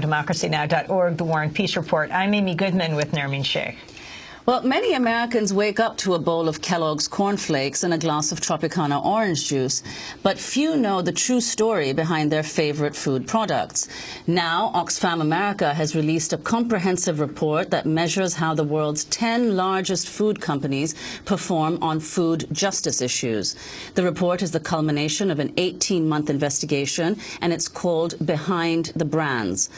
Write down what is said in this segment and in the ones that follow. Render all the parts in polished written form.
democracynow.org, The War and Peace Report. I'm Amy Goodman with Nermeen Sheikh. Well, many Americans wake up to a bowl of Kellogg's cornflakes and a glass of Tropicana orange juice, but few know the true story behind their favorite food products. Now, Oxfam America has released a comprehensive report that measures how the world's 10 largest food companies perform on food justice issues. The report is the culmination of an 18-month investigation, and it's called Behind the Brands.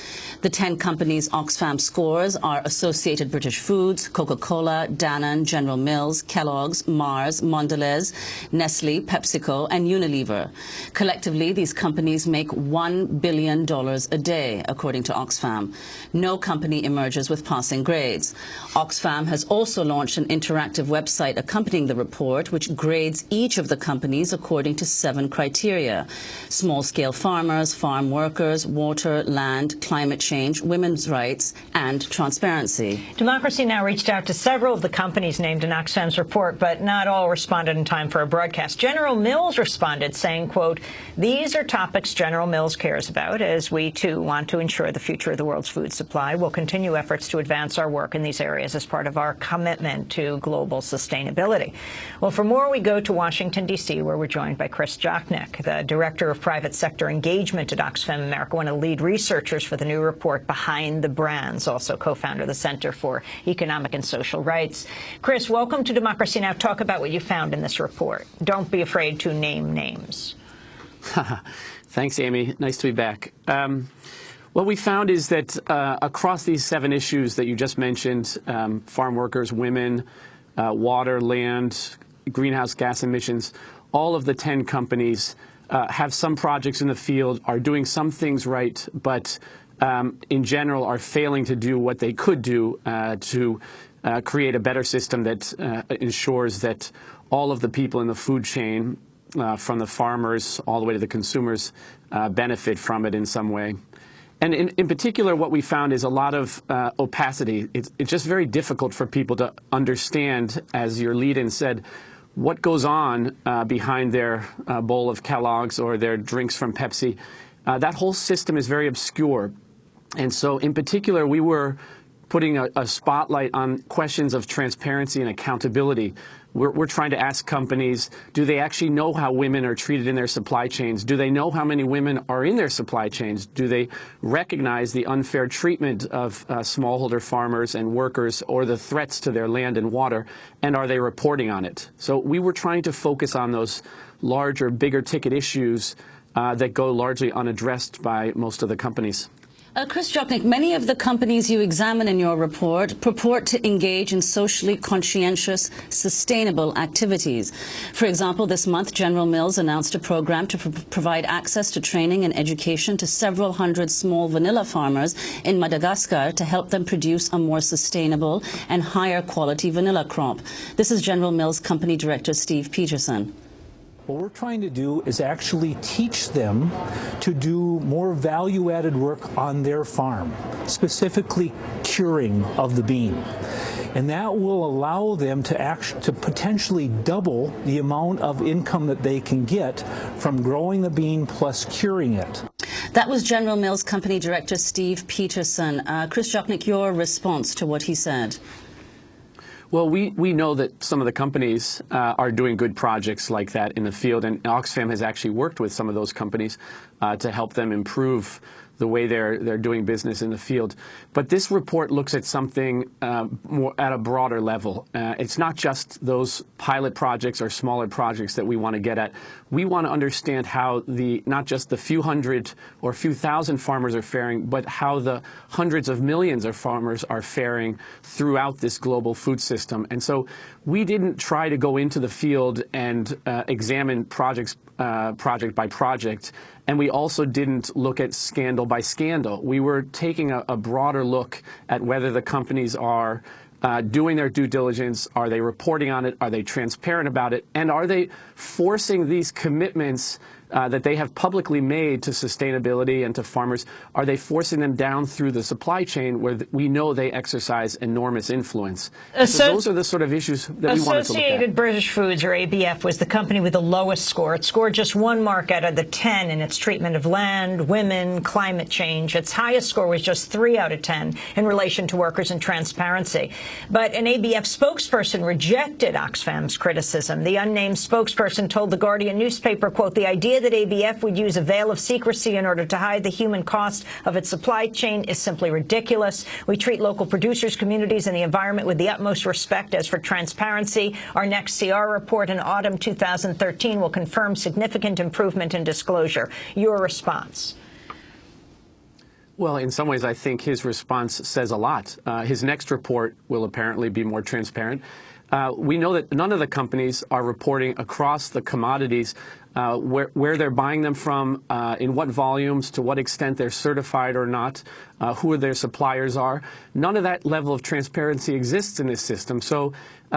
The 10 companies Oxfam scores are Associated British Foods, Coca-Cola, Danone, General Mills, Kellogg's, Mars, Mondelez, Nestle, PepsiCo, and Unilever. Collectively, these companies make $1 billion a day, according to Oxfam. No company emerges with passing grades. Oxfam has also launched an interactive website accompanying the report, which grades each of the companies according to 7 criteria: small-scale farmers, farm workers, water, land, climate change, women's rights, and transparency. Democracy Now! Reached out to several of the companies named in Oxfam's report, but not all responded in time for a broadcast. General Mills responded saying, quote, "These are topics General Mills cares about, as we, too, want to ensure the future of the world's food supply. We'll continue efforts to advance our work in these areas as part of our commitment to global sustainability." Well, for more, we go to Washington, D.C., where we're joined by Chris Jochnick, the Director of Private Sector Engagement at Oxfam America, one of the lead researchers for the new report Behind the Brands, also co-founder of the Center for Economic and Social Rights. Chris, welcome to Democracy Now! Talk about what you found in this report. Don't be afraid to name names. Thanks, Amy. Nice to be back. What we found is that across these 7 issues that you just mentioned, farm workers, women, water, land, greenhouse gas emissions, all of the 10 companies have some projects in the field, are doing some things right, but in general are failing to do what they could do to create a better system that ensures that all of the people in the food chain, from the farmers all the way to the consumers, benefit from it in some way. And in particular, what we found is a lot of opacity. It's just very difficult for people to understand, as your lead-in said, what goes on behind their bowl of Kellogg's or their drinks from Pepsi. That whole system is very obscure. And so in particular, we were putting a spotlight on questions of transparency and accountability. We're trying to ask companies, do they actually know how women are treated in their supply chains? Do they know how many women are in their supply chains? Do they recognize the unfair treatment of smallholder farmers and workers, or the threats to their land and water? And are they reporting on it? So we were trying to focus on those larger, bigger ticket issues that go largely unaddressed by most of the companies. Chris Jochnick, many of the companies you examine in your report purport to engage in socially conscientious, sustainable activities. For example, this month, General Mills announced a program to provide access to training and education to several hundred small vanilla farmers in Madagascar to help them produce a more sustainable and higher quality vanilla crop. This is General Mills Company Director Steve Peterson. What we're trying to do is actually teach them to do more value-added work on their farm, specifically curing of the bean. And that will allow them to potentially double the amount of income that they can get from growing the bean plus curing it. That was General Mills Company Director Steve Peterson. Chris Jochnick, your response to what he said. Well, we know that some of the companies are doing good projects like that in the field, and Oxfam has actually worked with some of those companies to help them improve the way they're doing business in the field. But this report looks at something more at a broader level. It's not just those pilot projects or smaller projects that we want to get at. We want to understand how not just the few hundred or few thousand farmers are faring, but how the hundreds of millions of farmers are faring throughout this global food system. And so we didn't try to go into the field and examine project by project. And we also didn't look at scandal by scandal. We were taking a broader look at whether the companies are doing their due diligence, are they reporting on it, are they transparent about it, and are they forcing these commitments that they have publicly made to sustainability and to farmers, are they forcing them down through the supply chain where we know they exercise enormous influence? So those are the sort of issues that we wanted to look at. Associated British Foods, or ABF, was the company with the lowest score. It scored just 1 mark out of the 10 in its treatment of land, women, climate change. Its highest score was just 3 out of 10 in relation to workers and transparency. But an ABF spokesperson rejected Oxfam's criticism. The unnamed spokesperson told the Guardian newspaper, quote, "The idea that ABF would use a veil of secrecy in order to hide the human cost of its supply chain is simply ridiculous. We treat local producers, communities, and the environment with the utmost respect. As for transparency, our next CR report in autumn 2013 will confirm significant improvement in disclosure." Your response? Well, in some ways, I think his response says a lot. His next report will apparently be more transparent. We know that none of the companies are reporting across the commodities where they're buying them from, in what volumes, to what extent they're certified or not, who their suppliers are. None of that level of transparency exists in this system. So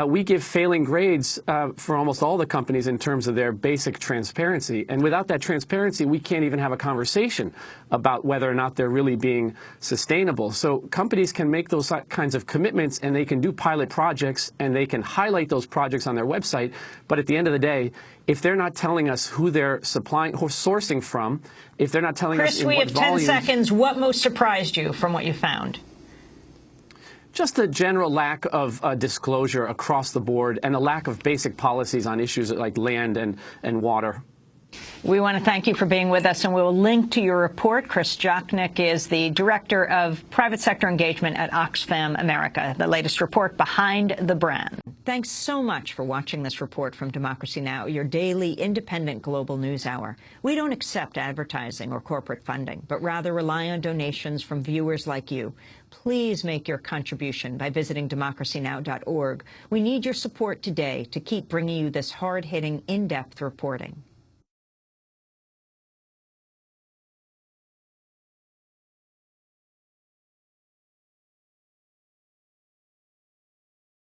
we give failing grades for almost all the companies in terms of their basic transparency. And without that transparency, we can't even have a conversation about whether or not they're really being sustainable. So companies can make those kinds of commitments, and they can do pilot projects, and they can highlight those projects on their website. But at the end of the day, if they're not telling us who they're supplying or sourcing from, if they're not telling us in what volumes... Chris, we have 10 seconds. What most surprised you from what you found? Just the general lack of disclosure across the board, and a lack of basic policies on issues like land and water. We want to thank you for being with us, and we will link to your report. Chris Jochnick is the Director of Private Sector Engagement at Oxfam America, the latest report behind the brand. Thanks so much for watching this report from Democracy Now!, your daily independent global news hour. We don't accept advertising or corporate funding, but rather rely on donations from viewers like you. Please make your contribution by visiting democracynow.org. We need your support today to keep bringing you this hard-hitting, in-depth reporting.